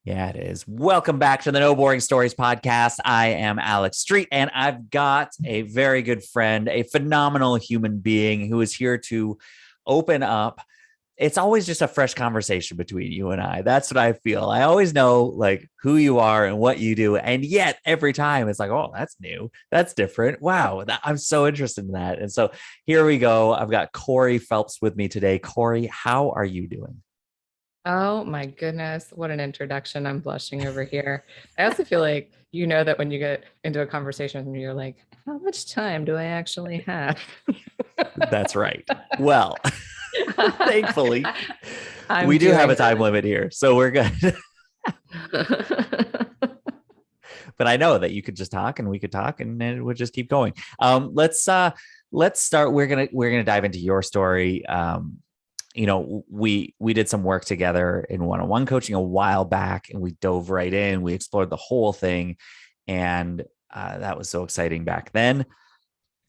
Yeah, it is. Welcome back to the No Boring Stories podcast. I am Alex Street, and I've got a very good friend, a phenomenal human being who is here to open up. It's always just a fresh conversation between you and I. That's what I feel. I always know like who you are and what you do. And yet every time it's like, oh, that's new. That's different. Wow. I'm so interested in that. And so here we go. I've got Corey Phelps with me today. Corey, how are you doing? Oh my goodness, what an introduction. I'm blushing over here. I also feel like you know that when you get into a conversation and you're like, how much time do I actually have? That's right. Well, thankfully, I'm we do have doing a time limit here. So we're good. But I know that you could just talk and we could talk and it would just keep going. Let's start. We're gonna dive into your story. We did some work together in one-on-one coaching a while back, and we dove right in. We explored the whole thing, and that was so exciting back then.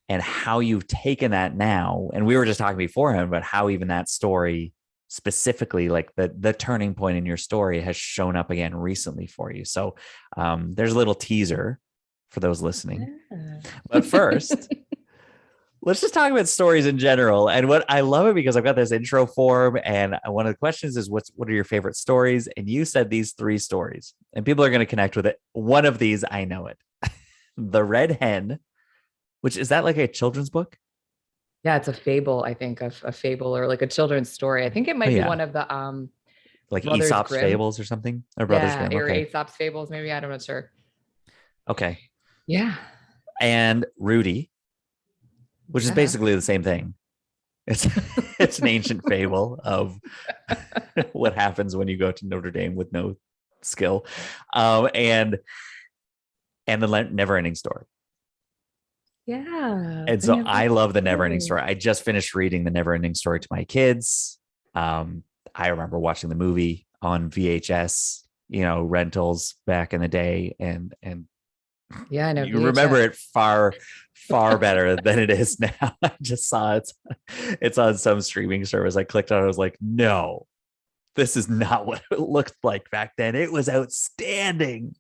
And how you've taken that now, and we were just talking beforehand about how even that story specifically, like the turning point in your story, has shown up again recently for you. So there's a little teaser for those listening. Yeah. But first, let's just talk about stories in general. And what I love it because I've got this intro form, and one of the questions is what are your favorite stories? And you said these three stories, and people are going to connect with it. One of these, I know it. The Red Hen, which is that like a children's book? Yeah, it's a fable, I think, of a fable or like a children's story. I think it Oh might be yeah, one of the like Brothers Aesop's Grimm. Fables or something, or Brothers Yeah, Grimm. or Okay, Aesop's fables, maybe. I'm not sure. okay. Yeah. And Rudy, which is Yeah. basically the same thing. It's it's an ancient fable of what happens when you go to Notre Dame with no skill, and the never ending story. Yeah. And The so never I love the never ending story. story. I just finished reading the never ending story to my kids. I remember watching the movie on VHS, rentals back in the day, and Yeah, I know you remember VHS. it far better than it is now. I just saw it's on some streaming service. I clicked on it. I was like, no, this is not what it looked like back then. It was outstanding.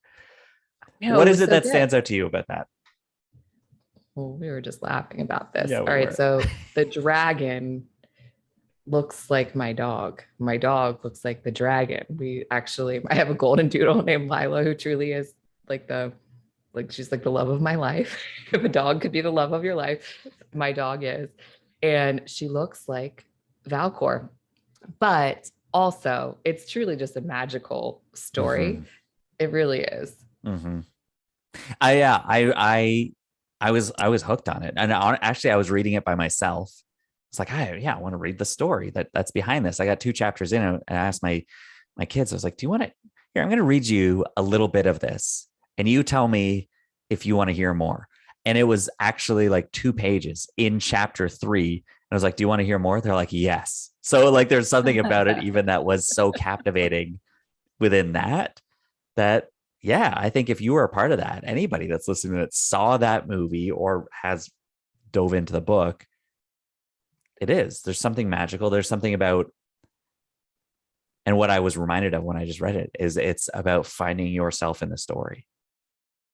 No, What it is was it so that good. stands out to you about that? Well, we were just laughing about this. Yeah, All we right. were. So the dragon looks like my dog. My dog looks like the dragon. I have a golden doodle named Lila who truly is like she's like the love of my life. If a dog could be the love of your life, my dog is. And she looks like Valcor. But also, it's truly just a magical Mm-hmm. story. It really is. Mm-hmm. I was hooked on it, and actually I was reading it by myself. It's like, I want to read the story that's behind this. I got two chapters in, and I asked my kids. I was like, do you want to? Here, I'm going to read you a little bit of this, and you tell me if you want to hear more. And it was actually like 2 pages in chapter 3. And I was like, do you want to hear more? They're like, yes. So like, there's something about it even that was so captivating within that yeah, I think if you were a part of that, anybody that's listening that saw that movie or has dove into the book, there's something magical. There's something about, and what I was reminded of when I just read it is it's about finding yourself in the story.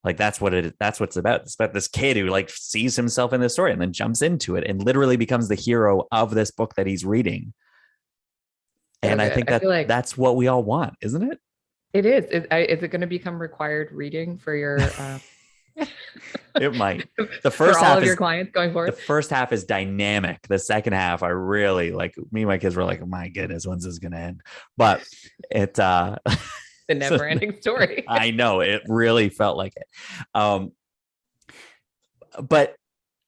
Like that's what it's about. It's about this kid who like sees himself in the story and then jumps into it and literally becomes the hero of this book that he's reading. So And I good. think I feel like that's what we all want, isn't it? it is. Is it going to become required reading for your It might. The for first all half of your is clients going the forward? first half is dynamic. The second half, I really like. Me and my kids were like, oh my goodness, when's this gonna end? But it The so never-ending story. I know it really felt like it. But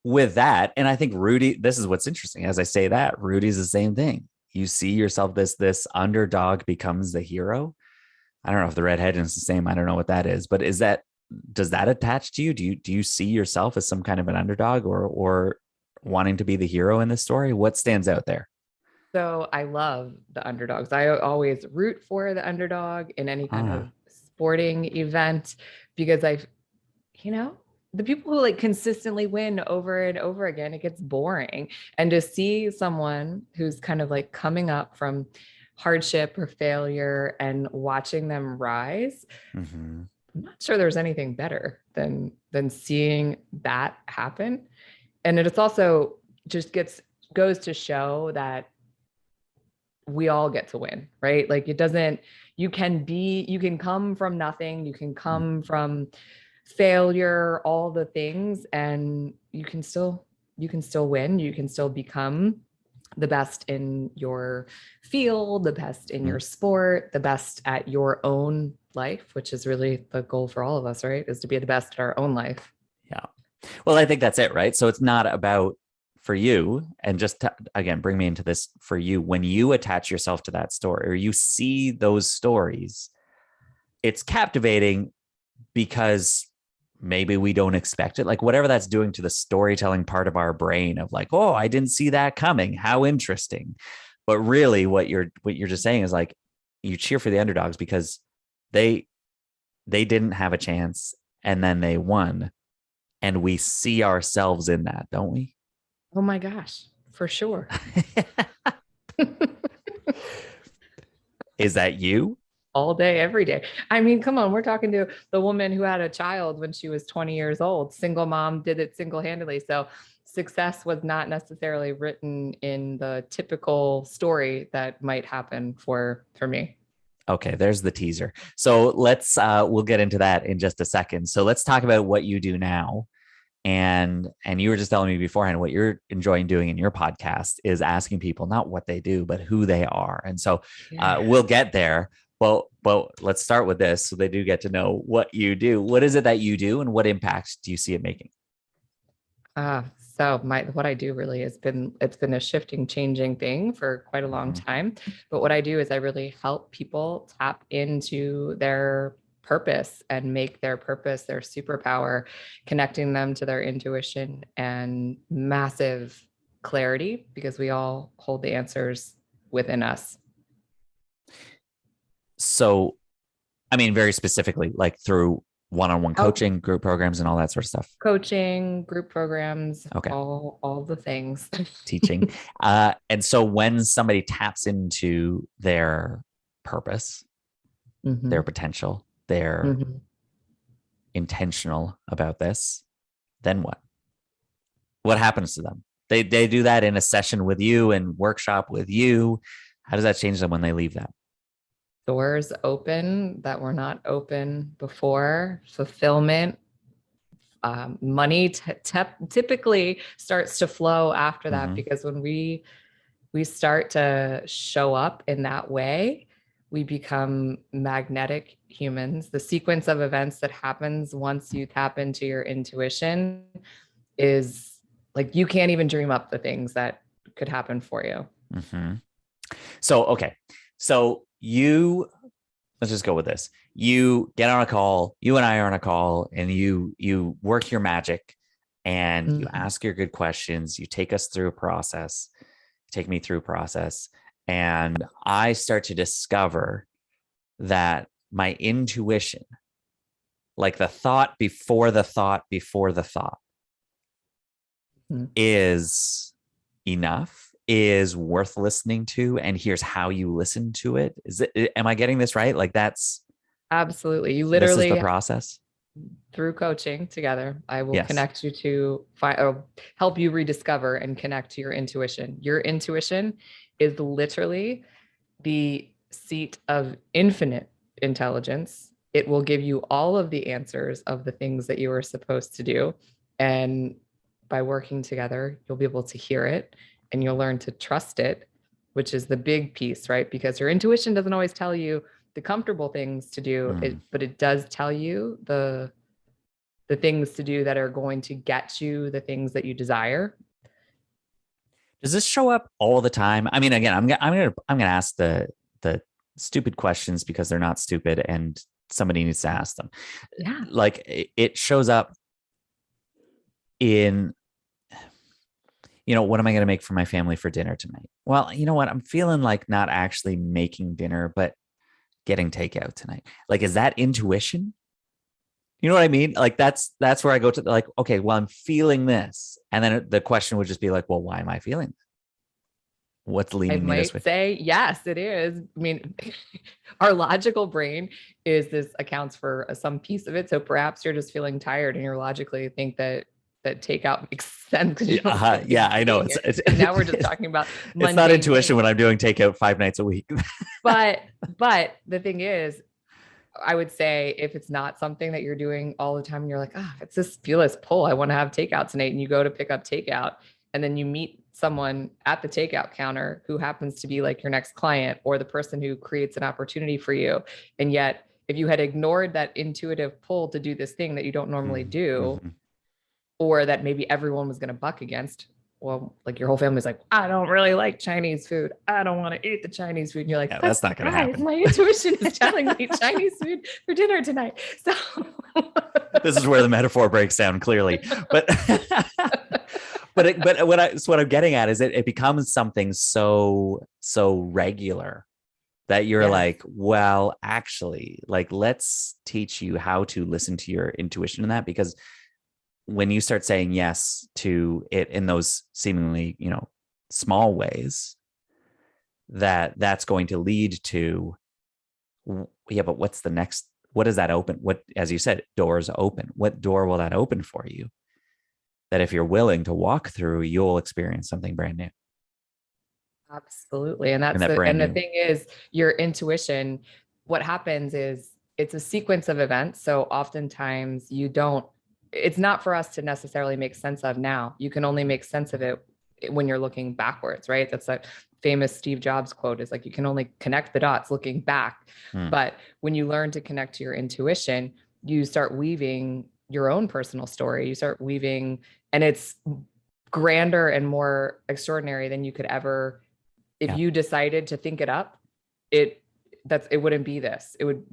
with that, and I think Rudy, this is what's interesting. As I say that, Rudy's the same thing. You see yourself, this underdog becomes the hero. I don't know if the redhead is the same. I don't know what that is, but does that attach to you? Do you see yourself as some kind of an underdog or wanting to be the hero in this story? What stands out there? So I love the underdogs. I always root for the underdog in any kind of Ah, sporting event because you know, the people who like consistently win over and over again, it gets boring. And to see someone who's kind of like coming up from hardship or failure and watching them rise. Mm-hmm. I'm not sure there's anything better than seeing that happen. And it's also just goes to show that we all get to win, right? Like, it doesn't, you can come from nothing, you can come from failure, all the things, and you can still win. You can still become the best in your field, the best in your sport, the best at your own life, which is really the goal for all of us, right? Is to be the best at our own life. Yeah. Well, I think that's it, right? So it's not about, for you, and just to, again, bring me into this, for you, when you attach yourself to that story or you see those stories, it's captivating because maybe we don't expect it. Like, whatever that's doing to the storytelling part of our brain of like, oh, I didn't see that coming. How interesting. But really what you're just saying is like, you cheer for the underdogs because they didn't have a chance and then they won. And we see ourselves in that, don't we? Oh my gosh, for sure. Is that you? All day, every day. I mean, come on, we're talking to the woman who had a child when she was 20 years old, single mom, did it single-handedly. So success was not necessarily written in the typical story that might happen for me. Okay, there's the teaser. So let's we'll get into that in just a second. So let's talk about what you do now. And you were just telling me beforehand what you're enjoying doing in your podcast is asking people not what they do, but who they are. And so we'll get there. Well, let's start with this so they do get to know what you do. What is it that you do and what impact do you see it making? So what I do really it's been a shifting, changing thing for quite a long time. But what I do is I really help people tap into their purpose and make their purpose their superpower, connecting them to their intuition and massive clarity, because we all hold the answers within us. So, I mean, very specifically, like through one-on-one coaching, group programs, and all that sort of stuff. Coaching, group programs, okay, all the things. Teaching. And so when somebody taps into their purpose, their potential, they're intentional about this, then what? What happens to them? They do that in a session with you and workshop with you. How does that change them when they leave that? Doors open that were not open before. Fulfillment, money typically starts to flow after that, because when we start to show up in that way, we become magnetic humans. The sequence of events that happens once you tap into your intuition is like, you can't even dream up the things that could happen for you. So, okay. So let's just go with this. You get on a call, you and I are on a call, and you work your magic and you ask your good questions. You take us through a process, take me through a process. And I start to discover that my intuition, like the thought before the thought before the thought, is enough, is worth listening to, and here's how you listen to it. Am I getting this right? Like, that's absolutely, you literally, this is the process. Through coaching together, I will connect you to help you rediscover and connect to your intuition. Your intuition is literally the seat of infinite intelligence. It will give you all of the answers of the things that you are supposed to do. And by working together, you'll be able to hear it and you'll learn to trust it, which is the big piece, right? Because your intuition doesn't always tell you the comfortable things to do, but it does tell you the things to do that are going to get you the things that you desire. Does this show up all the time? I mean, again, I'm gonna ask the stupid questions because they're not stupid, and somebody needs to ask them. Yeah, like it shows up in, what am I going to make for my family for dinner tonight? Well, you know what? I'm feeling like not actually making dinner, but getting takeout tonight. Like, is that intuition? You know what I mean? Like, that's where I go to, like, okay, well, I'm feeling this. And then the question would just be like, well, why am I feeling this? What's I leaning me this might way? say, yes, it is. I mean, our logical brain is this accounts for some piece of it. So perhaps you're just feeling tired and you're logically think that takeout makes sense because you Yeah, don't feel like yeah, I know. eating it. And now we're just talking about It's not mundane intuition things. when I'm doing takeout 5 nights a week. But the thing is, I would say if it's not something that you're doing all the time and you're like, ah, oh, it's this feel this pull, I want to have takeout tonight. And you go to pick up takeout and then you meet someone at the takeout counter who happens to be like your next client or the person who creates an opportunity for you. And yet, if you had ignored that intuitive pull to do this thing that you don't normally do, Mm-hmm. or that maybe everyone was going to buck against, well, like your whole family's like, I don't really like Chinese food. I don't want to eat the Chinese food. And you're like, Yeah, but that's not going to guys, happen. my intuition is telling me Chinese food for dinner tonight. So This is where the metaphor breaks down clearly. But what I'm getting at is it becomes something so regular that you're yes. like, well, actually, like, let's teach you how to listen to your intuition in that, because when you start saying yes to it in those seemingly, small ways, that's going to lead to, yeah, but what's the next? What does that open? What, as you said, doors open. What door will that open for you? That if you're willing to walk through, you'll experience something brand new. Absolutely. And And that brand the new. thing is, your intuition, what happens is it's a sequence of events. So oftentimes it's not for us to necessarily make sense of now. You can only make sense of it when you're looking backwards, right? That's a famous Steve Jobs quote, is like, you can only connect the dots looking back. But when you learn to connect to your intuition, you start weaving your own personal story. You start weaving, and it's grander and more extraordinary than you could ever, if Yeah. you decided to think it up, it wouldn't be this. It would,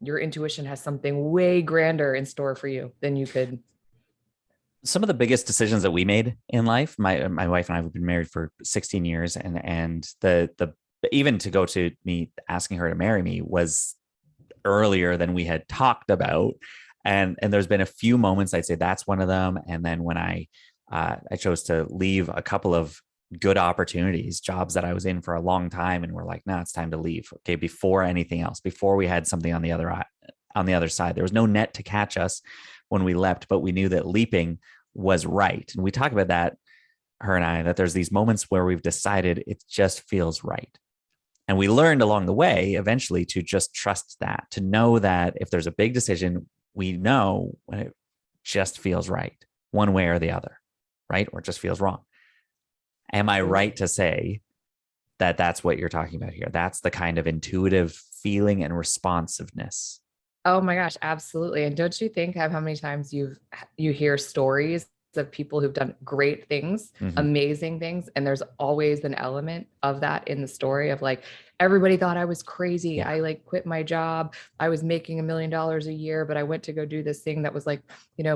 your intuition has something way grander in store for you than you could. Some of the biggest decisions that we made in life, my wife and I have been married for 16 years, and the even to go to me asking her to marry me was earlier than we had talked about. And there's been a few moments, I'd say that's one of them. And then when I chose to leave a couple of good opportunities, jobs that I was in for a long time, and we're like, no, it's time to leave. Okay, before anything else, before we had something on the other side, there was no net to catch us when we leapt, but we knew that leaping was right. And we talk about that, her and I, that there's these moments where we've decided it just feels right. And we learned along the way eventually to just trust that, to know that if there's a big decision, we know when it just feels right, one way or the other, right? Or it just feels wrong. Am I right to say that that's what you're talking about here? That's the kind of intuitive feeling and responsiveness. Oh my gosh, absolutely. And don't you think of how many times you hear stories of people who've done great things, Mm-hmm. amazing things, and there's always an element of that in the story of like, everybody thought I was crazy. Yeah. I like quit my job. I was making $1 million a year, but I went to go do this thing that was like,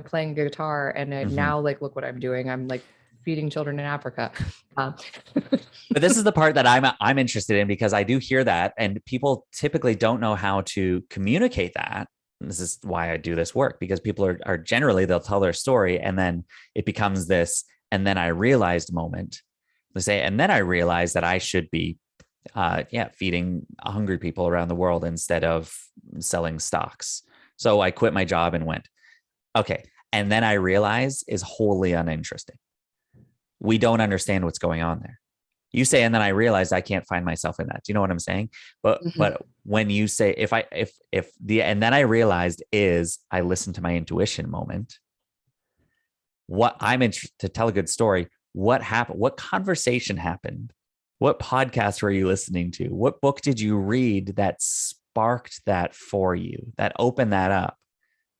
playing guitar. And now like, look what I'm doing. I'm like feeding children in Africa. But this is the part that I'm interested in, because I do hear that, and people typically don't know how to communicate that. And this is why I do this work, because people are generally, they'll tell their story and then it becomes this, and then I realized moment. They say, and then I realized that I should be feeding hungry people around the world instead of selling stocks. So I quit my job and went, okay. And then I realized is wholly uninteresting. We don't understand what's going on there. You say, and then I realized I can't find myself in that. Do you know what I'm saying? But when you say, and then I realized is I listened to my intuition moment. What I'm interested to tell a good story. What happened? What conversation happened? What podcast were you listening to? What book did you read that sparked that for you, that opened that up?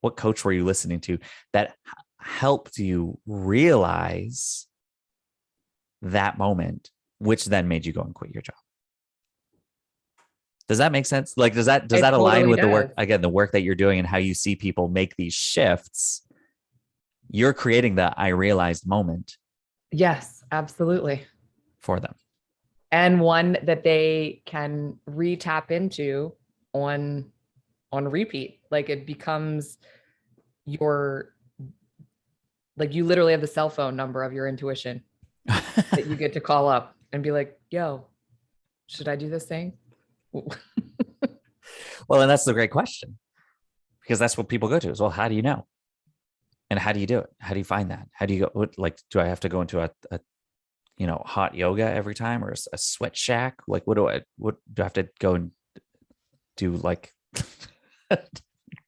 What coach were you listening to that helped you realize that moment, which then made you go and quit your job? Does that make sense? Like, does that align with the work, again, the work that you're doing and how you see people make these shifts? You're creating the I realized moment. Yes, absolutely. For them. And one that they can re-tap into on repeat. Like it becomes like you literally have the cell phone number of your intuition that you get to call up and be like, yo, should I do this thing? Well, and that's the great question, because that's what people go to is, well, how do you know? And how do you do it? How do you find that? How do you go? Like, do I have to go into a hot yoga every time, or a sweat shack? Like, what do I have to go and do, like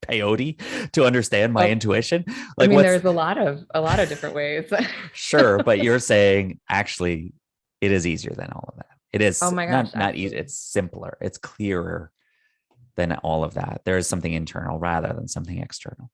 peyote to understand my intuition? Like, there's a lot of different ways. Sure, but you're saying actually it is easier than all of that. It is Oh my gosh, not easy. It's simpler. It's clearer than all of that. There is something internal rather than something external.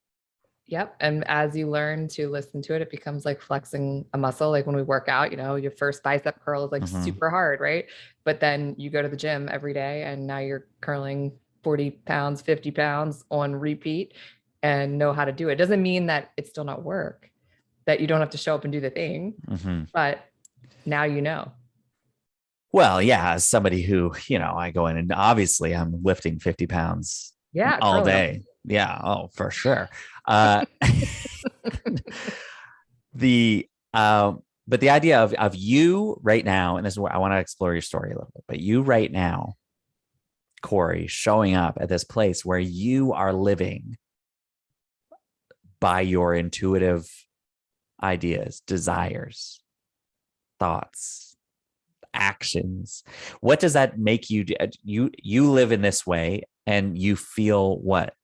Yep. And as you learn to listen to it, it becomes like flexing a muscle. Like when we work out, your first bicep curl is like super hard, right? But then you go to the gym every day and now you're curling 40 pounds, 50 pounds on repeat and know how to do it. Doesn't mean that it's still not work, that you don't have to show up and do the thing, but now you know. Well, yeah, as somebody who, I go in and obviously I'm lifting 50 pounds all day. Them. Yeah. Oh, for sure. But the idea of you right now, and this is where I want to explore your story a little bit, but you right now, Corey, showing up at this place where you are living by your intuitive ideas, desires, thoughts, actions. What does that make you do? You live in this way and you feel what?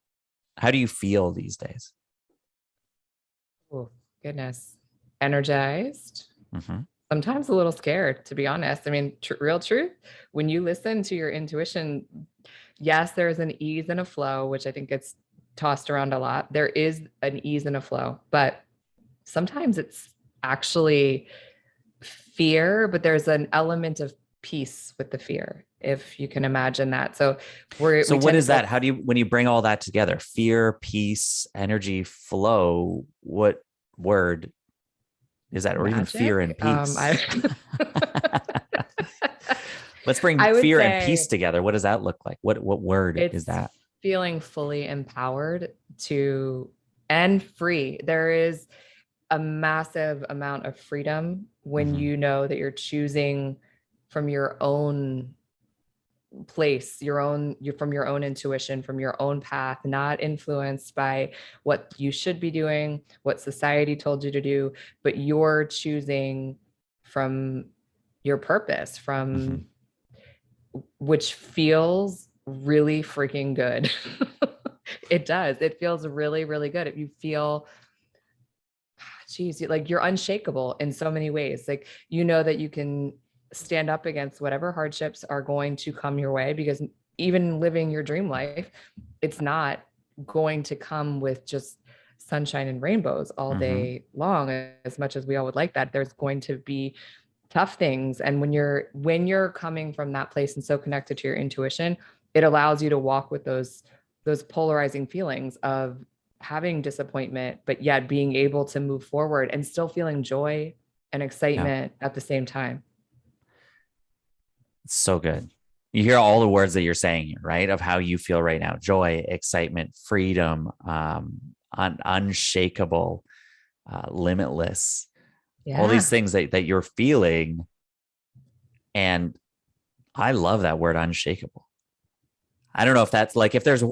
How do you feel these days? Oh, goodness. Energized. Sometimes a little scared, to be honest. Real truth, when you listen to your intuition, yes, there's an ease and a flow, which I think gets tossed around a lot. There is an ease and a flow, but sometimes it's actually fear, but there's an element of peace with the fear, if you can imagine that. So what is that? How do you, when you bring all that together, fear, peace, energy, flow, what word is that? Or magic? Even fear and peace? Let's bring fear and peace together. What does that look like? What word is that? Feeling fully empowered and free. There is a massive amount of freedom when you know that you're choosing from your own place, from your own intuition, from your own path, not influenced by what you should be doing, what society told you to do, but you're choosing from your purpose, from which feels really freaking good. It does. It feels really, really good. If you feel, geez, like you're unshakable in so many ways. Like, that you can stand up against whatever hardships are going to come your way, because even living your dream life, it's not going to come with just sunshine and rainbows all day long. As much as we all would like that, there's going to be tough things. And when you're coming from that place and so connected to your intuition, it allows you to walk with those polarizing feelings of having disappointment, but yet being able to move forward and still feeling joy and excitement at the same time. It's so good. You hear all the words that you're saying here, right? Of how you feel right now: joy, excitement, freedom, unshakable, limitless, all these things that you're feeling. And I love that word, unshakable. I don't know if that's like, if there's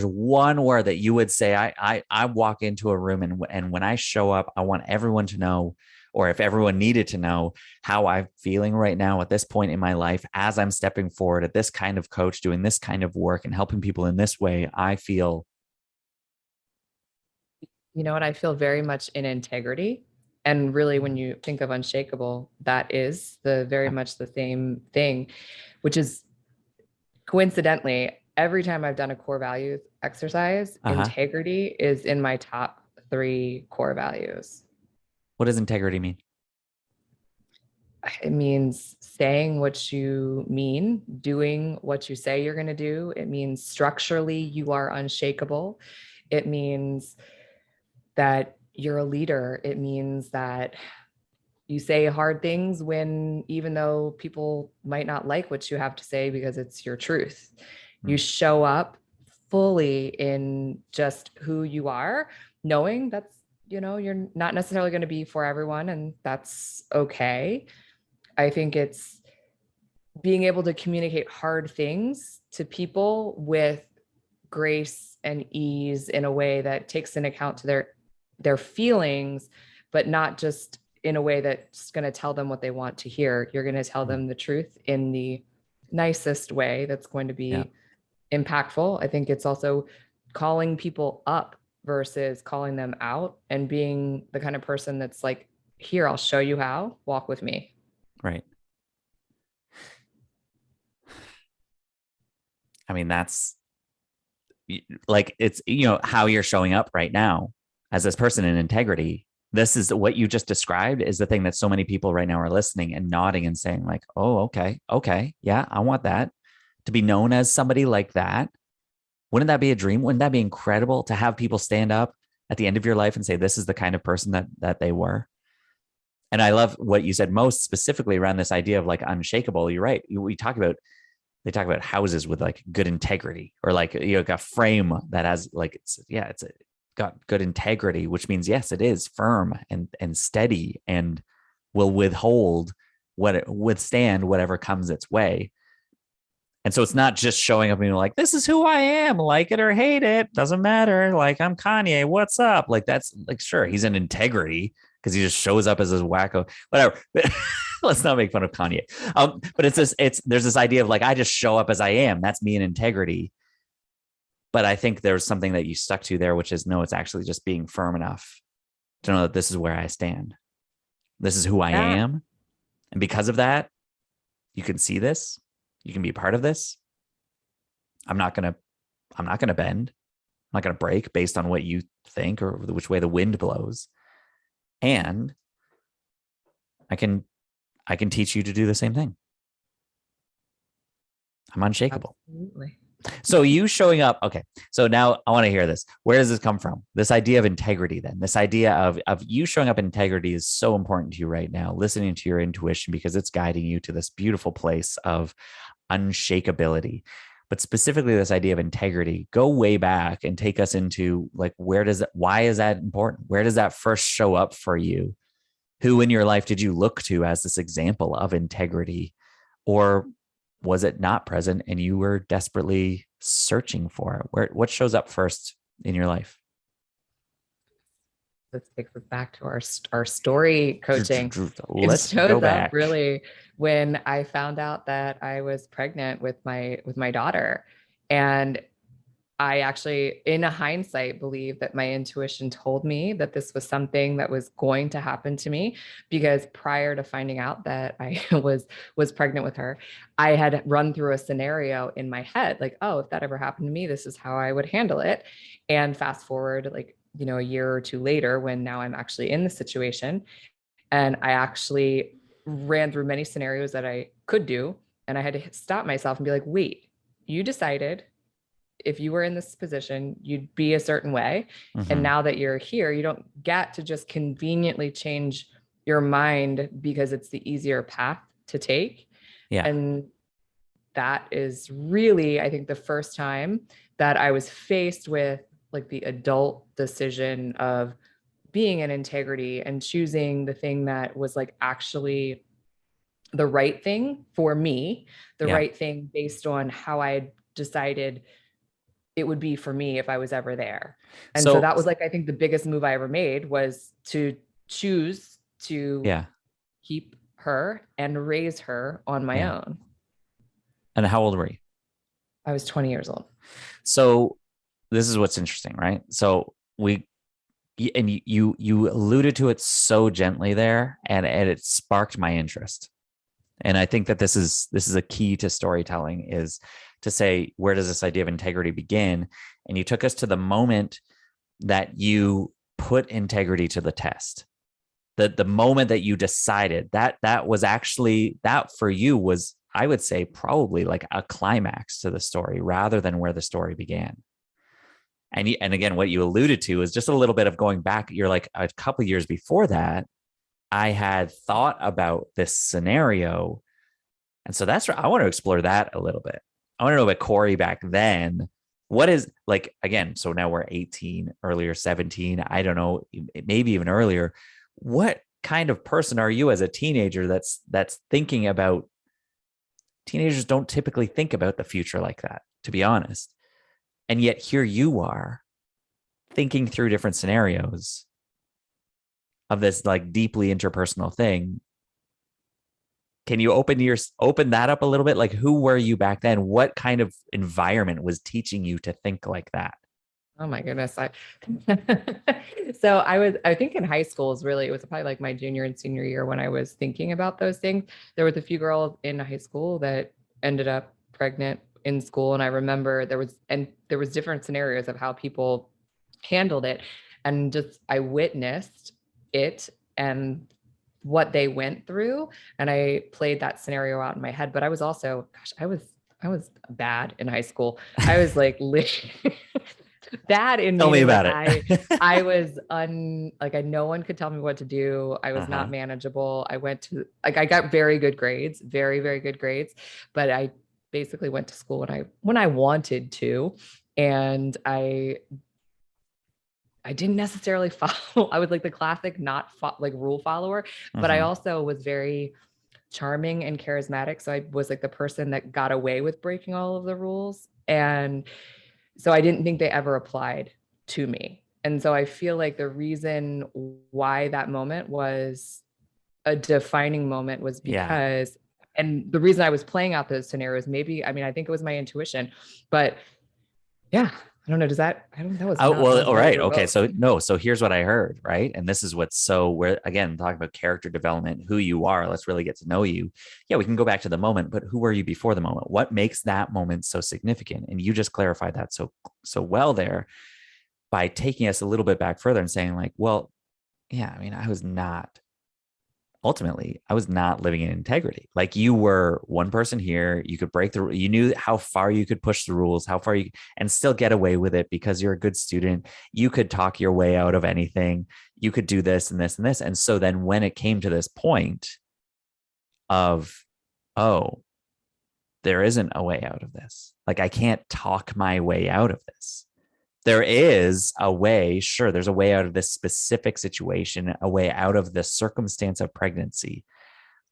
one word that you would say, I walk into a room and when I show up, I want everyone to know, or if everyone needed to know how I'm feeling right now at this point in my life, as I'm stepping forward at this kind of coach, doing this kind of work and helping people in this way, I feel. I feel very much in integrity. And really, when you think of unshakable, that is very much the same thing, which is coincidentally, every time I've done a core values exercise, integrity is in my top 3 core values. What does integrity mean? It means saying what you mean, doing what you say you're going to do. It means structurally you are unshakable. It means that you're a leader. It means that you say hard things even though people might not like what you have to say because it's your truth. You show up fully in just who you are, knowing that's, you're not necessarily going to be for everyone, and that's okay. I think it's being able to communicate hard things to people with grace and ease in a way that takes into account to their feelings, but not just in a way that's going to tell them what they want to hear. You're going to tell them the truth in the nicest way that's going to Yeah. be impactful. I think it's also calling people up versus calling them out, and being the kind of person that's like, here, I'll show you how, walk with me. Right. I mean, that's like, it's, how you're showing up right now as this person in integrity. This is what you just described is the thing that so many people right now are listening and nodding and saying like, oh, okay. Okay. Yeah. I want that, to be known as somebody like that. Wouldn't that be a dream? Wouldn't that be incredible to have people stand up at the end of your life and say, this is the kind of person that they were? And I love what you said most specifically around this idea of like unshakable. You're right. They talk about houses with like good integrity, or like, like a frame that has like, it's got good integrity, which means, yes, it is firm and steady and will withstand whatever comes its way. And so it's not just showing up and being like, this is who I am, like it or hate it, doesn't matter. Like, I'm Kanye, what's up? Like, that's like, sure, he's an integrity because he just shows up as this wacko, whatever. Let's not make fun of Kanye. But there's this idea of like, I just show up as I am. That's me in integrity. But I think there's something that you stuck to there, which is, no, it's actually just being firm enough to know that this is where I stand. This is who I am. And because of that, you can see this. You can be a part of this. I'm not going to bend. I'm not going to break based on what you think or which way the wind blows. And I can teach you to do the same thing. I'm unshakable. Absolutely. So you showing up. Okay. So now I want to hear this. Where does this come from? This idea of integrity, then this idea of you showing up in integrity is so important to you right now, listening to your intuition, because it's guiding you to this beautiful place of unshakability. But specifically this idea of integrity, go way back and take us into like, why is that important? Where does that first show up for you? Who in your life did you look to as this example of integrity? Or was it not present and you were desperately searching for it? What shows up first in your life? This takes us back to our story coaching. Let's It shows go up back. really when I found out that I was pregnant with my daughter. And I actually, in hindsight, believe that my intuition told me that this was something that was going to happen to me, because prior to finding out that I was pregnant with her, I had run through a scenario in my head, like, oh, if that ever happened to me, this is how I would handle it. And fast forward, like, a year or two later, when now I'm actually in the situation, and I actually ran through many scenarios that I could do, and I had to stop myself and be like, wait, you decided if you were in this position, you'd be a certain way. Mm-hmm. And now that you're here, you don't get to just conveniently change your mind because it's the easier path to take. Yeah. And that is really, I think, the first time that I was faced with like the adult decision of being in integrity and choosing the thing that was like actually the right thing for me, the right thing based on how I decided it would be for me if I was ever there. And so that was like, I think the biggest move I ever made was to choose to keep her and raise her on my own. And how old were you? I was 20 years old. So this is what's interesting, right? So you alluded to it so gently there, and it sparked my interest. And I think that this is a key to storytelling, is to say, where does this idea of integrity begin? And you took us to the moment that you put integrity to the test. The moment that you decided that was actually, that for you was, I would say, probably like a climax to the story rather than where the story began. And again, what you alluded to is just a little bit of going back. You're like, a couple of years before that, I had thought about this scenario. And so that's, I want to explore that a little bit. I want to know about Corey back then. What is like, again, so now we're 18, earlier 17. I don't know, maybe even earlier. What kind of person are you as a teenager that's thinking about Teenagers don't typically think about the future like that, to be honest. And yet here you are thinking through different scenarios of this like deeply interpersonal thing. Can you open that up a little bit? Like, who were you back then? What kind of environment was teaching you to think like that? Oh my goodness. I think in high school it was probably like my junior and senior year when I was thinking about those things. There was a few girls in high school that ended up pregnant in school. And I remember there was different scenarios of how people handled it. And just, I witnessed it and what they went through. And I played that scenario out in my head, but I was also, gosh, I was bad in high school. I was like, bad in Tell me meaning about like it. I was no one could tell me what to do. I was Uh-huh. not manageable. I got very good grades, very, very good grades, but I basically went to school when I wanted to. And I didn't necessarily follow. I was like the classic like rule follower, but I Mm-hmm. also was very charming and charismatic. So I was like the person that got away with breaking all of the rules. And so I didn't think they ever applied to me. And so I feel like the reason why that moment was a defining moment was Yeah. because, and the reason I was playing out those scenarios, maybe, I mean, I think it was my intuition, but yeah, I don't know. I don't, Oh, that well, was all very right. Okay. verbose. So, no. So, here's what I heard, right? And this is what's so, where again, talking about character development, who you are, let's really get to know you. Yeah, we can go back to the moment, but who were you before the moment? What makes that moment so significant? And you just clarified that so well there by taking us a little bit back further and saying, like, well, yeah, I mean, I was not living in integrity. Like, you were one person here, you could you knew how far you could push the rules, how far you, and still get away with it because you're a good student. You could talk your way out of anything. You could do this and this and this. And so then when it came to this point of, oh, there isn't a way out of this. Like, I can't talk my way out of this. There is a way, sure, there's a way out of this specific situation, a way out of the circumstance of pregnancy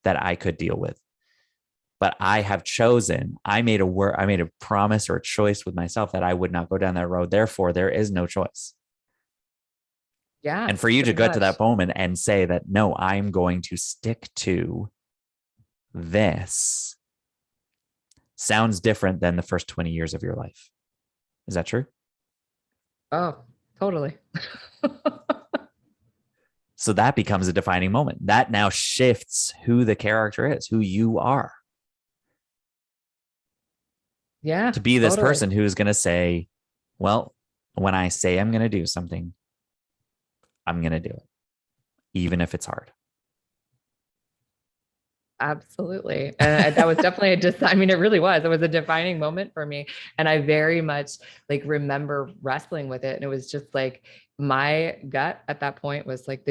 that I could deal with. But I have chosen, I made a promise or a choice with myself that I would not go down that road. Therefore, there is no choice. Yeah, And for you to pretty get to much. that moment and say that, no, I'm going to stick to this sounds different than the first 20 years of your life. Is that true? Oh, totally. So that becomes a defining moment. That now shifts who the character is, who you are, Yeah, to be this totally. person who's going to say, well, when I say I'm going to do something, I'm going to do it, even if it's hard. Absolutely. And that was definitely I mean, it really was. It was a defining moment for me. And I very much like remember wrestling with it. And it was just like my gut at that point was like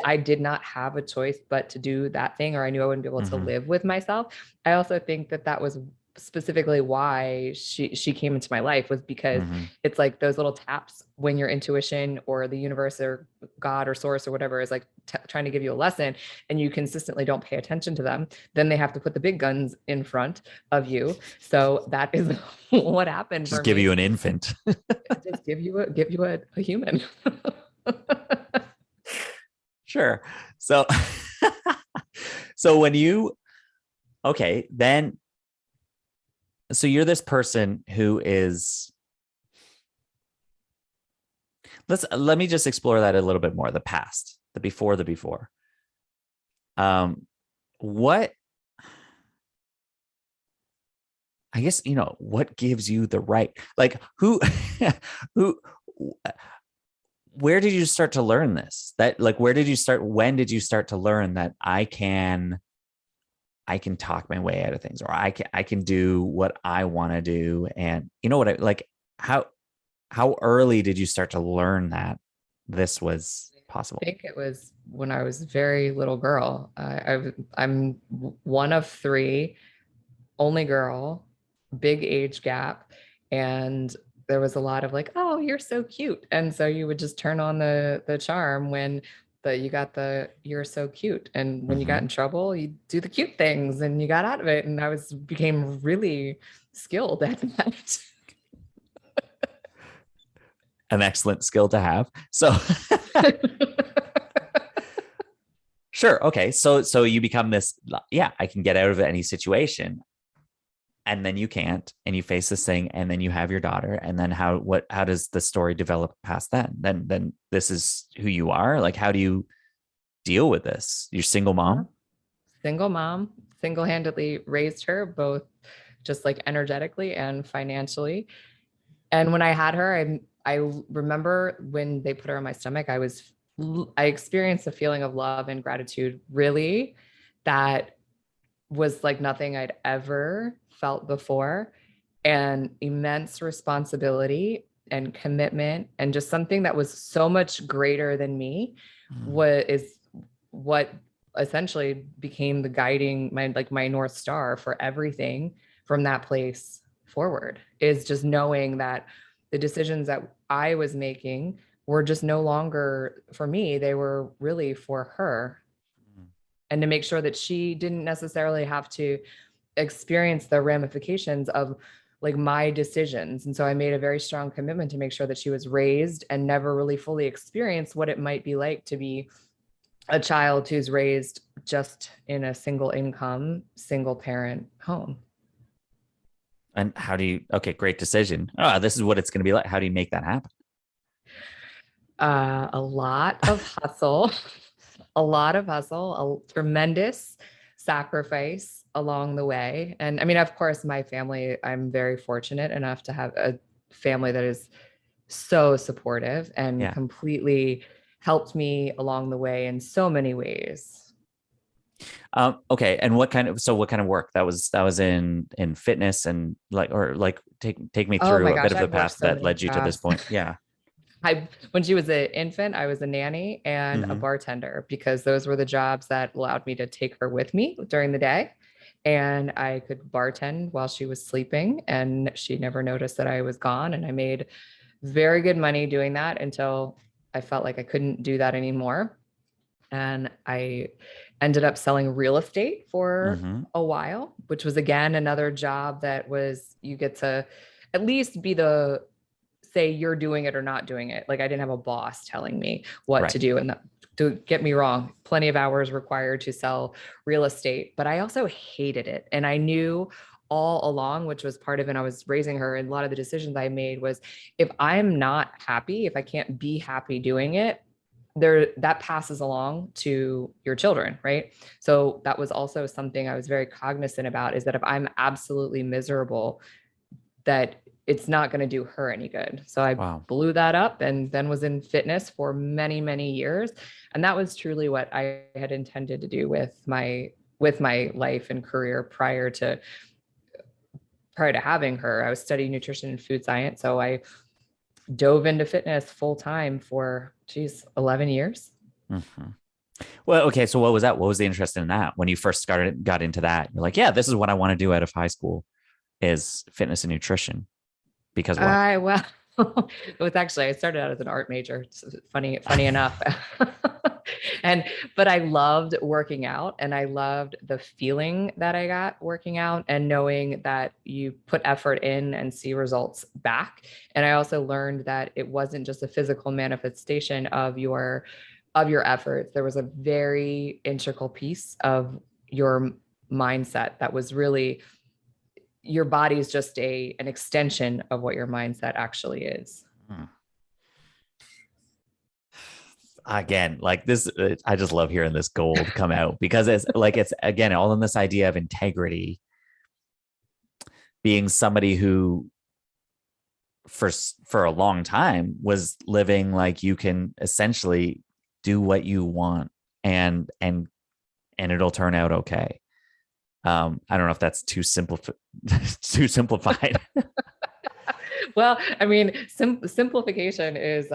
I did not have a choice but to do that thing, or I knew I wouldn't be able to Mm-hmm. live with myself. I also think that was specifically why she came into my life, was because Mm-hmm. it's like those little taps when your intuition or the universe or God or source or whatever is like trying to give you a lesson, and you consistently don't pay attention to them. Then they have to put the big guns in front of you. So that is what happened Just for give me. you an infant. Just give you a human. Sure. So, so when you, okay, then, so you're this person who is, let me just explore that a little bit more. The past, the before. What, I guess, what gives you the right, like who, where did you start to learn this? That, like, when did you start to learn that I can talk my way out of things, or I can do what I want to do? And you know what I like, how early did you start to learn that this was I possible? think it was when I was a very little girl. I'm one of three, only girl, big age gap. And there was a lot of like, oh, you're so cute. And so you would just turn on the charm when that you got the you're so cute, and when you got in trouble you do the cute things and you got out of it, and I became really skilled at that. An excellent skill to have. So sure. Okay. So you become this, yeah, I can get out of any situation. And then you can't, and you face this thing, and then you have your daughter. And then how does the story develop past that? Then this is who you are. Like, how do you deal with this? You're single mom? Single mom, single-handedly raised her, both just like energetically and financially. And when I had her, I remember when they put her on my stomach, I experienced a feeling of love and gratitude, really, that was like nothing I'd ever felt before, and immense responsibility and commitment, and just something that was so much greater than me. What essentially became the guiding, my North Star for everything from that place forward, is just knowing that the decisions that I was making were just no longer for me. They were really for her. And to make sure that she didn't necessarily have to experience the ramifications of like my decisions. And so I made a very strong commitment to make sure that she was raised and never really fully experienced what it might be like to be a child who's raised just in a single income, single parent home. And how do you, okay, great decision. Oh, this is what it's going to be like. How do you make that happen? A lot of hustle, a tremendous sacrifice along the way. And I mean, of course, my family, I'm very fortunate enough to have a family that is so supportive and completely helped me along the way in so many ways. Okay. And what kind of work that was in fitness, and take me Oh through my a bit gosh, of the I've worked path so that many led you to this jobs. point. Yeah. When she was an infant, I was a nanny and a bartender, because those were the jobs that allowed me to take her with me during the day. And I could bartend while she was sleeping, and she never noticed that I was gone. And I made very good money doing that until I felt like I couldn't do that anymore. And I ended up selling real estate for a while, which was again another job that was, you get to at least be the say you're doing it or not doing it. Like I didn't have a boss telling me what to do. And that, to get me wrong, plenty of hours required to sell real estate, but I also hated it. And I knew all along, which was part of it. I was raising her, and a lot of the decisions I made was, if I'm not happy, if I can't be happy doing it, that passes along to your children, right? So that was also something I was very cognizant about, is that if I'm absolutely miserable, that it's not going to do her any good. So I blew that up, and then was in fitness for many, many years. And that was truly what I had intended to do with my life and career prior to having her. I was studying nutrition and food science. So I dove into fitness full time for 11 years. Well, okay. So what was that? What was the interest in that when you first got into that? You're like, yeah, this is what I want to do out of high school, is fitness and nutrition. Because what? Well, it was actually, I started out as an art major. It's funny enough. But I loved working out, and I loved the feeling that I got working out, and knowing that you put effort in and see results back. And I also learned that it wasn't just a physical manifestation of your efforts. There was a very integral piece of your mindset that was really, your body is just an extension of what your mindset actually is. Again, like this, I just love hearing this gold come out, because it's again, all in this idea of integrity, being somebody who for a long time was living like you can essentially do what you want, and it'll turn out okay. I don't know if that's too simplified. Well, I mean, simplification is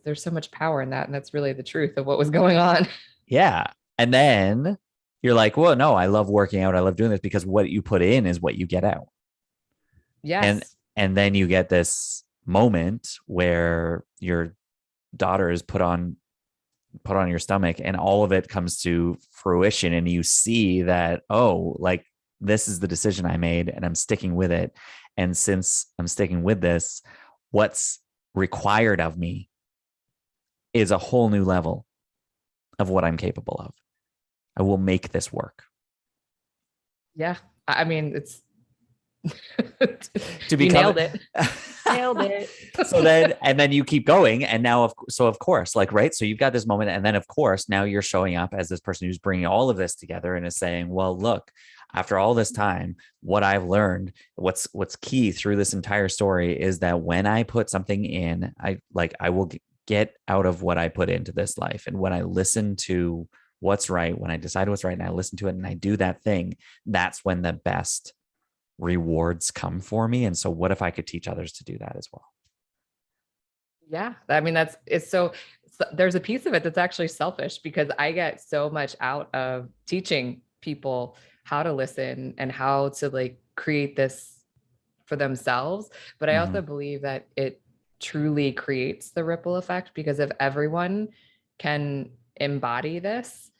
there's so much power in that. And that's really the truth of what was going on. Yeah. And then you're like, well, no, I love working out. I love doing this, because what you put in is what you get out. Yes. And then you get this moment where your daughter is put on put on your stomach, and all of it comes to fruition, and you see that, oh, like this is the decision I made and I'm sticking with it. And since I'm sticking with this, what's required of me is a whole new level of what I'm capable of. I will make this work. Yeah. I mean, it's To you become nailed it. Nailed it. So then you keep going. And now, of course, like, right. So you've got this moment. And then of course, now you're showing up as this person who's bringing all of this together and is saying, well, look, after all this time, what I've learned, what's key through this entire story is that when I put something in, I will get out of what I put into this life. And when I listen to what's right, when I decide what's right and I listen to it and I do that thing, that's when the best rewards come for me. And so what if I could teach others to do that as well? Yeah. I mean, so there's a piece of it that's actually selfish, because I get so much out of teaching people how to listen and how to like create this for themselves. But I also believe that it truly creates the ripple effect, because if everyone can embody this,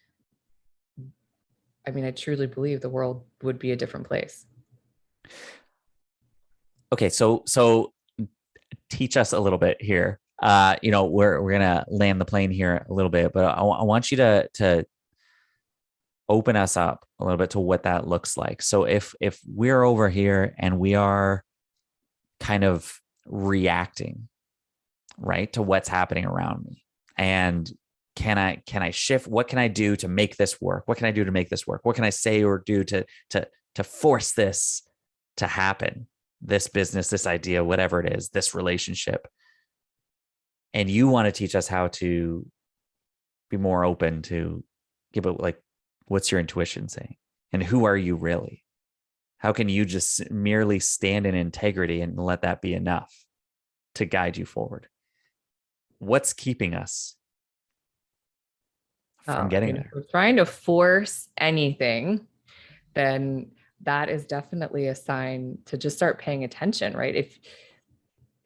I mean, I truly believe the world would be a different place. Okay. So teach us a little bit here. We're gonna land the plane here a little bit, but I want you to open us up a little bit to what that looks like. So if we're over here and we are kind of reacting, right, to what's happening around me, and can I shift? What can I do to make this work? What can I do to make this work? What can I say or do to force this to happen? This business, this idea, whatever it is, this relationship. And you want to teach us how to be more open to give it, like, what's your intuition saying? And who are you really? How can you just merely stand in integrity and let that be enough to guide you forward? What's keeping us from getting there? If we're trying to force anything, then that is definitely a sign to just start paying attention, right?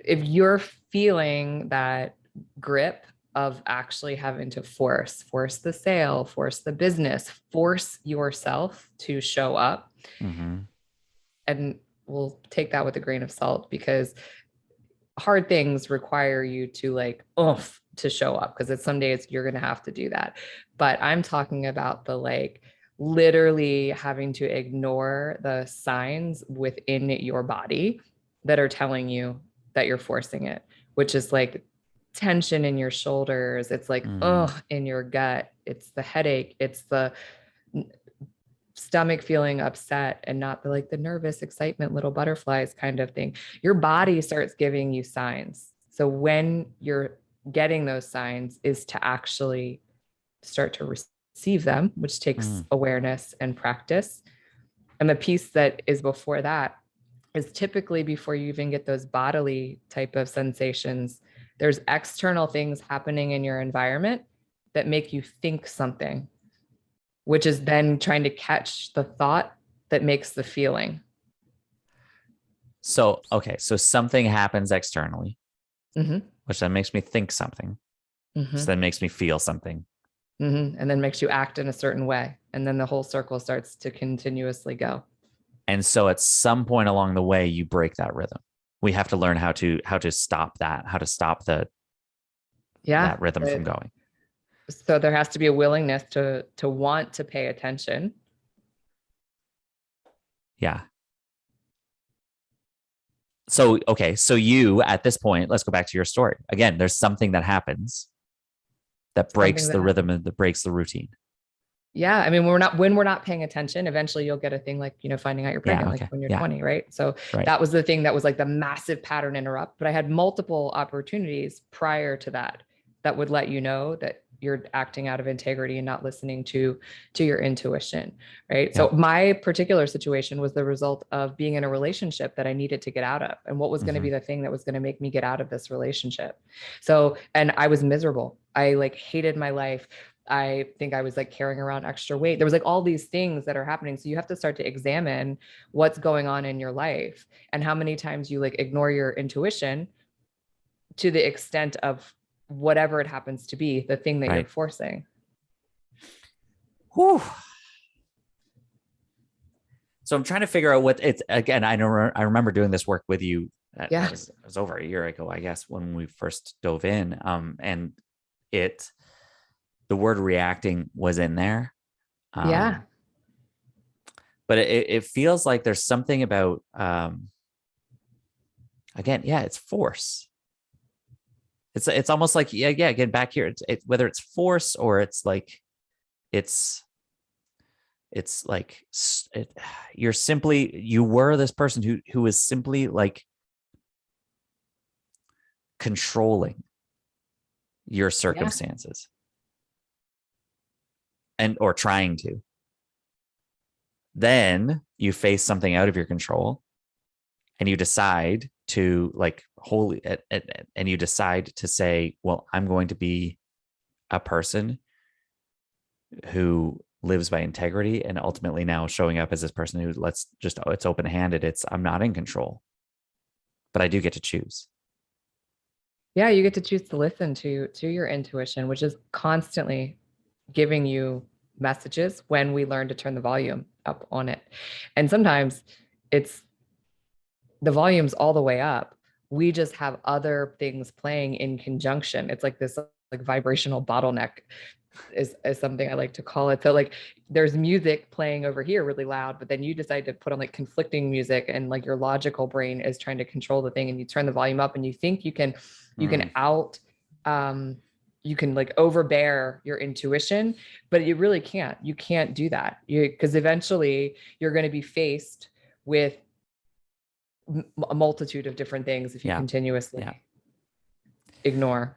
If you're feeling that grip of actually having to force the sale, force the business, force yourself to show up, and we'll take that with a grain of salt, because hard things require you to like, oomph, to show up, because it's some days you're going to have to do that. But I'm talking about the like literally having to ignore the signs within your body that are telling you that you're forcing it, which is like tension in your shoulders. It's like, in your gut. It's the headache. It's the stomach feeling upset, and not the like the nervous excitement, little butterflies kind of thing. Your body starts giving you signs. So when you're getting those signs is to actually start to receive them, which takes awareness and practice. And the piece that is before that is typically before you even get those bodily type of sensations, there's external things happening in your environment that make you think something, which is then trying to catch the thought that makes the feeling. So, okay. So something happens externally, which then makes me think something. So then makes me feel something. And then makes you act in a certain way. And then the whole circle starts to continuously go. And so at some point along the way, you break that rhythm. We have to learn how to stop that, how to stop that rhythm from going. So there has to be a willingness to want to pay attention. Yeah. So, okay. So you, at this point, let's go back to your story. Again, there's something that happens that breaks the rhythm and that breaks the routine. Yeah. I mean, when we're not paying attention, eventually you'll get a thing like, finding out you're pregnant, like when you're 20, right? So that was the thing that was like the massive pattern interrupt, but I had multiple opportunities prior to that would let you know that you're acting out of integrity and not listening to your intuition, right? So my particular situation was the result of being in a relationship that I needed to get out of, and what was going to be the thing that was going to make me get out of this relationship. So, and I was miserable. I like hated my life. I think I was like carrying around extra weight. There was like all these things that are happening. So you have to start to examine what's going on in your life and how many times you like ignore your intuition to the extent of whatever it happens to be, the thing that you're Right. forcing. Whew. So I'm trying to figure out what it's, again, I remember doing this work with you. Yeah. It was over a year ago, I guess, when we first dove in. And it, the word reacting was in there. Yeah. But it feels like there's something about, again, yeah, it's force. It's almost like, yeah, again, back here, whether it's force or it's like, it's like you were this person who is simply like controlling your Yeah. circumstances and or trying to. Then you face something out of your control and you decide to like wholly, and you decide to say, well, I'm going to be a person who lives by integrity, and ultimately now showing up as this person who it's open-handed. I'm not in control, but I do get to choose. Yeah, you get to choose to listen to your intuition, which is constantly giving you messages when we learn to turn the volume up on it. And sometimes it's the volume's all the way up. We just have other things playing in conjunction. It's like this like vibrational bottleneck is something I like to call it. So like there's music playing over here really loud, but then you decide to put on like conflicting music, and like your logical brain is trying to control the thing, and you turn the volume up and you think you can out you can like overbear your intuition, but you really can't. You can't do that. Because eventually you're going to be faced with a multitude of different things if you continuously ignore.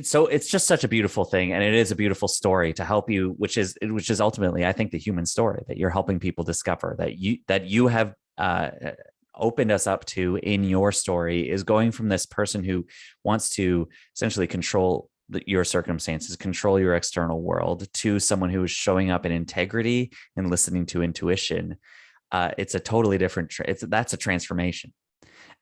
So it's just such a beautiful thing, and it is a beautiful story to help you, which is ultimately, I think, the human story that you're helping people discover, that you have opened us up to in your story, is going from this person who wants to essentially control your circumstances, control your external world, to someone who is showing up in integrity and listening to intuition. It's a totally different, that's a transformation.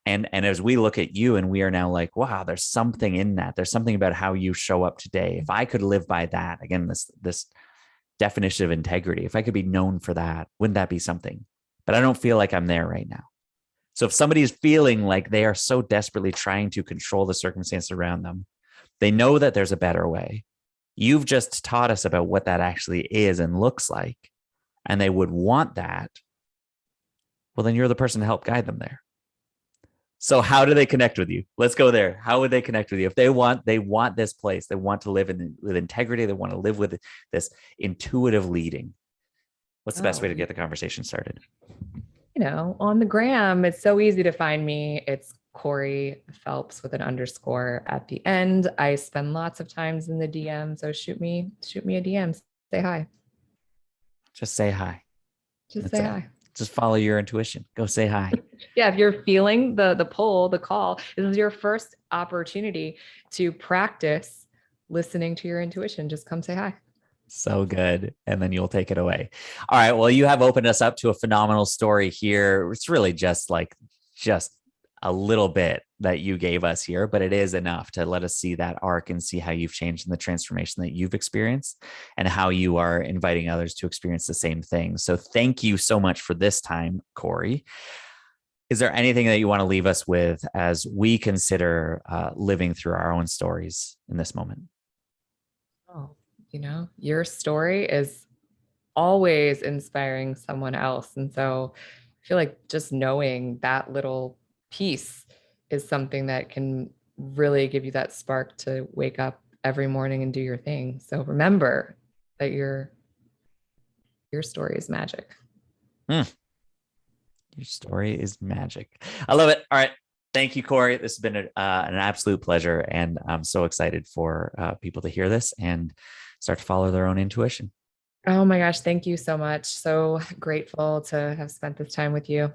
And as we look at you, and we are now like, wow, there's something in that. There's something about how you show up today. If I could live by that, again, this definition of integrity, if I could be known for that, wouldn't that be something? But I don't feel like I'm there right now. So if somebody's feeling like they are so desperately trying to control the circumstances around them, they know that there's a better way. You've just taught us about what that actually is and looks like, and they would want that. Well, then you're the person to help guide them there. So how do they connect with you? Let's go there. How would they connect with you? If they want this place, they want to live with integrity, they want to live with this intuitive leading. What's the best way to get the conversation started? On the gram, it's so easy to find me. It's Corey Phelps with an underscore at the end. I spend lots of times in the DM, so shoot me a DM. Say hi. Just say hi. Just say hi. Just follow your intuition. Go say hi. Yeah, if you're feeling the pull, the call, this is your first opportunity to practice listening to your intuition. Just come say hi. So good. And then you'll take it away. All right. Well, you have opened us up to a phenomenal story here. It's really just a little bit that you gave us here, but it is enough to let us see that arc and see how you've changed in the transformation that you've experienced, and how you are inviting others to experience the same thing. So thank you so much for this time, Corey. Is there anything that you want to leave us with as we consider living through our own stories in this moment? Oh, your story is always inspiring someone else. And so I feel like just knowing that little piece is something that can really give you that spark to wake up every morning and do your thing. So remember that your story is magic. Your story is magic. I love it. All right. Thank you, Corey. This has been an absolute pleasure. And I'm so excited for people to hear this and start to follow their own intuition. Oh my gosh. Thank you so much. So grateful to have spent this time with you.